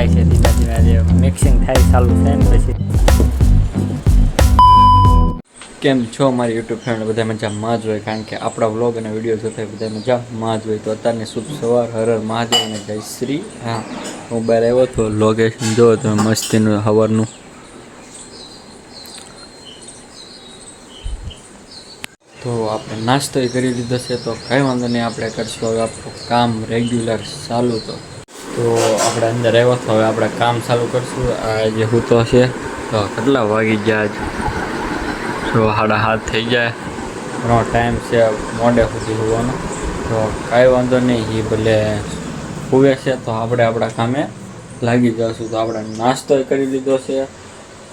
નખાય છે ધીમે ધીમે જે મિક્સિંગ થાય ચાલુ થાય ને પછી કેમ છો મારી યુટ્યુબ ફ્રેન્ડ બધા મજામાં જ હોય કારણ કે આપણા વ્લોગ અને વિડીયો જોતા બધા મજામાં જ હોય તો અત્યારની શુભ સવાર હર હર મહાદેવ અને જય શ્રી હા હું બહાર આવ્યો હતો લોકેશન જો તમે મસ્તીનું સવારનું તો આપણે નાસ્તો કરી લીધો છે તો કંઈ વાંધો નહીં આપણે કરશું હવે આપણું કામ રેગ્યુલર ચાલુ તો આપણે અંદર આવ્યો તો હવે આપણે કામ ચાલુ કરશું આ જે હું તો છે તો કેટલા વાગી ગયા જ જો 7:30 થઈ જાય ઘણો ટાઈમ છે મોડે સુધી હોવાનો તો કાંઈ વાંધો નહીં એ ભલે હુવે છે તો આપણે આપણા કામે લાગી જઈશું તો આપણે નાસ્તો કરી લીધો છે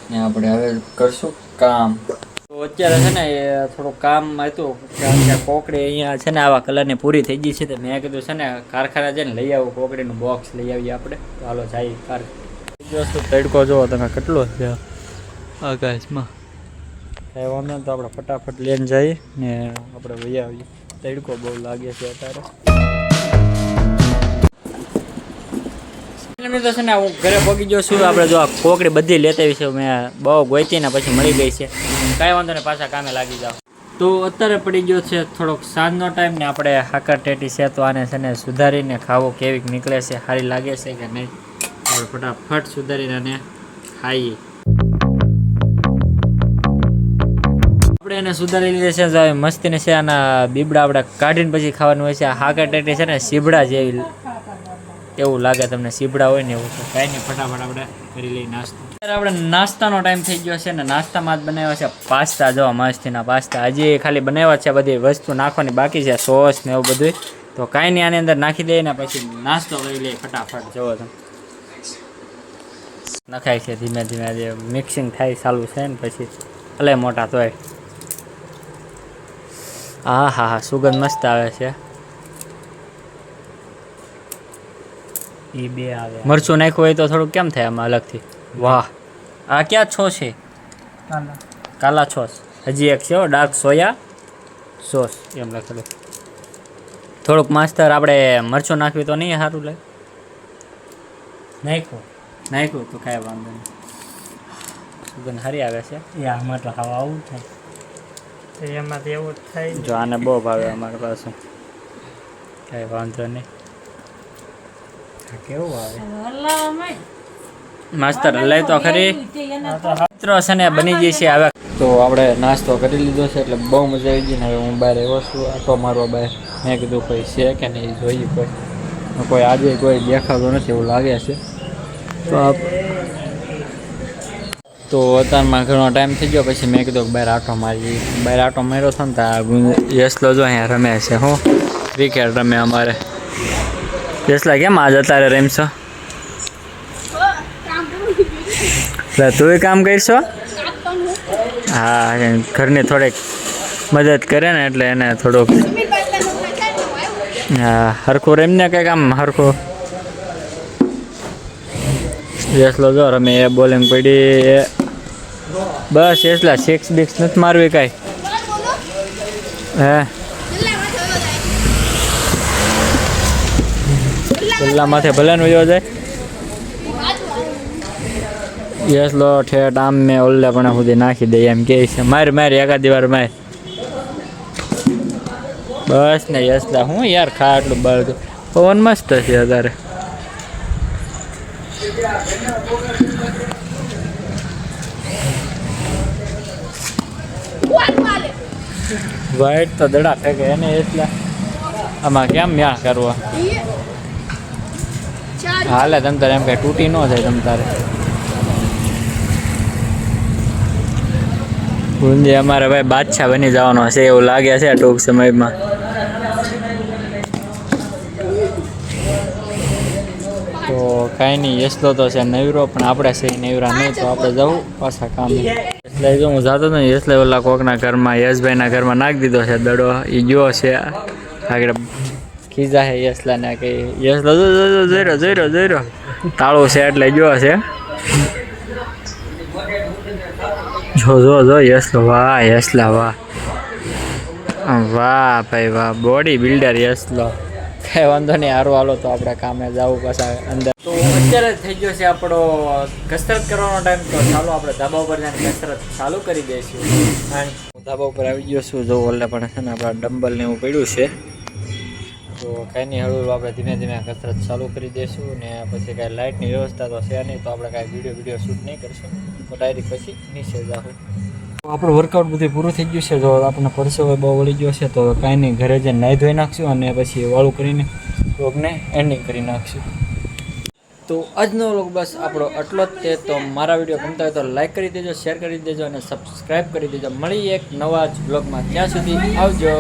ને આપણે હવે કરશું કામ તો અત્યારે છે ને એ થોડું કામ હતું કારણ કે કોકડી અહીંયા છે ને આવા કલરની પૂરી થઈ ગઈ છે તો મેં કીધું છે ને કારખાના જઈને લઈ આવું કોકડીનું બોક્સ લઈ આવીએ આપણે તો હાલો જાય કારખાના વસ્તુ તડકો જુઓ તમે કેટલો છે આકાશમાં કાંઈ વાંધો તો આપણે ફટાફટ લઈને જઈએ ને આપણે લઈ આવીએ તડકો બહુ લાગે છે અત્યારે તો છે ને હું ઘરે પગી ગયો છું આપણે જો આ કોકડી બધી લેતા આવી છે મેં બહુ ગોઈતી ને પછી મળી ગઈ છે કાંઈ વાંધો ને પાછા કામે લાગી જાઓ તો અત્યારે પડી ગયો છે થોડોક સાંજનો ટાઈમ ને આપણે હાકર ટેટી છે તો આને છે ને સુધારીને ખાવો કેવીક નીકળે છે સારી લાગે છે કે નહીં આપણે ફટાફટ સુધારીને આને ખાઈએ આપણે એને સુધારી લીધે છે તો મસ્તીને છે આના બીબડા આપણે કાઢીને પછી ખાવાનું હોય છે આ હાકર ટેટી છે ને સીબડા જેવી એવું લાગે તમને સીબડા હોય ને એવું તો કાંઈ નહીં ફટાફટ આપણે કરી લઈએ નાસ્તો અત્યારે આપણે નાસ્તાનો ટાઈમ થઈ ગયો છે ને નાસ્તામાં જ બનાવ્યા છે પાસ્તા જો મસ્તીના પાસ્તા હજી ખાલી બનાવ્યા છે બધી વસ્તુ નાખવાની બાકી છે સોસ ને એવું બધું તો કાંઈ નહીં આની અંદર નાખી દઈએ ને પછી નાસ્તો કરી લઈએ ફટાફટ જુઓ તમે નખાય છે ધીમે ધીમે જે મિક્સિંગ થાય ચાલુ છે ને પછી ભલે મોટા તોય હા હા હા સુગંધ મસ્ત આવે છે બે આવે મરચું નાખ્યું હોય તો થોડું કેમ થાય આમાં અલગથી વાહ આ ક્યાં છો છે કાલા છોસ હજી એક છે ડાર્ક સોયા સોસ એમ લખેલું થોડુંક માસ્તર આપણે મરચું નાખ્યું તો નહીં સારું લાગે નાખ્યું તો કાંઈ વાંધો નહીં સુગંધ સારી આવે છે આમાં તો ખાવા આવું થાય એમાંથી એવું જ થાય જો આને બહુ ભાવે અમારી પાસે કાંઈ વાંધો નહીં કેવું આવે માસ્તર લઈ તો ખરી મિત્રો છે ને બની ગઈ છે હવે તો આપણે નાસ્તો કરી લીધો છે એટલે બહુ મજા આવી ગઈ ને હવે હું બહાર આવ્યો છું આટો મારવા બહાર મેં કીધું કોઈ છે કે નહીં જોઈએ કોઈ આજે કોઈ દેખાતું નથી એવું લાગે છે તો અત્યારમાં ઘણો ટાઈમ થઈ ગયો પછી મેં કીધું બહાર આટો મારી બહાર આટો માર્યો હતો ને ત્યાં યસલો જો અહીંયા રમે છે હું ક્રિકેટ રમે અમારે યસલા કેમ આજ અત્યારે રમશો એટલે તું કામ કરશો હા ઘરની થોડીક મદદ કરે ને એટલે એને થોડુંક હા હરખું રમને કંઈક આમ હરખું યસલો જો રમે એ બોલિંગ પડી બસ યસલા સિક્સ બિક્સ નથી મારવી કાંઈ હે પેલા માથે ભલે નો જાય યસલો ઠેઠ આમ મેં ઓલ્લે પણ સુધી નાખી દઈએ એમ કે છે માર એકાદી વાર માર બસ ને યસલા હું યાર ખા એટલું બળ પવન મસ્ત છે અત્યારે વાઈટ તો દડા ફેંકે એને એટલા આમાં કેમ મ્યા કરવા હાલે તમ તારે એમ કઈ તૂટી ન જાય તમ તારે ગુંજી અમારે ભાઈ બાદશાહ બની જવાનો છે એવું લાગે છે ટૂંક સમયમાં તો કાંઈ નહીં યસલો તો છે નવરો પણ આપણે છે નવરા નહીં તો આપણે જવું પાછા કામ એટલે જો હું જતો હતો યસલે ઓલા કોકના ઘરમાં યશભાઈના ઘરમાં નાખી દીધો છે દડો એ ગયો છે આગળ ખીજા છે યસલાને કે યસલો જોઈ તાળું છે એટલે ગયો છે જો યસલો વાહ યસલા વાહ વાહ ભાઈ વાહ બોડી બિલ્ડર યસલો કાંઈ વાંધો નહીં હારું હાલો તો આપણે કામે જવું પાછા અંદર તો અત્યારે થઈ ગયો છે આપણો કસરત કરવાનો ટાઈમ. તો ચાલો આપણે ધાબા ઉપર જઈને કસરત ચાલુ કરી દઈશું. અને હું ધાબા ઉપર આવી ગયો છું. જો ઓલે પણ છે ને આપણા ડમ્બલ ને એવું પડ્યું છે. તો કાંઈ નહીં, હળવું આપણે ધીમે ધીમે કસરત ચાલુ કરી દઈશું. ને પછી કાંઈ લાઇટની વ્યવસ્થા તો છે નહીં, તો આપણે કાંઈ વિડીયો શૂટ નહીં કરશું. તો ડાયરેક્ટ પછી નીચે જાઉં. આપણું વર્કઆઉટ બધું પૂરું થઈ ગયું છે. જો આપણને પરસેવો બહુ વળી ગયો છે, તો કાંઈ નહીં, ઘરે જઈને નાહી ધોઈ નાખશું અને પછી વાળું કરીને વ્લોગને એન્ડિંગ કરી નાખશું. તો આજનો વ્લોગ બસ આપણો આટલો જ છે. તો મારા વિડીયો ગમતા હોય તો લાઈક કરી દેજો, શેર કરી દેજો અને સબસ્ક્રાઈબ કરી દેજો. મળીએ એક નવા જ વ્લોગમાં. ત્યાં સુધી આવજો.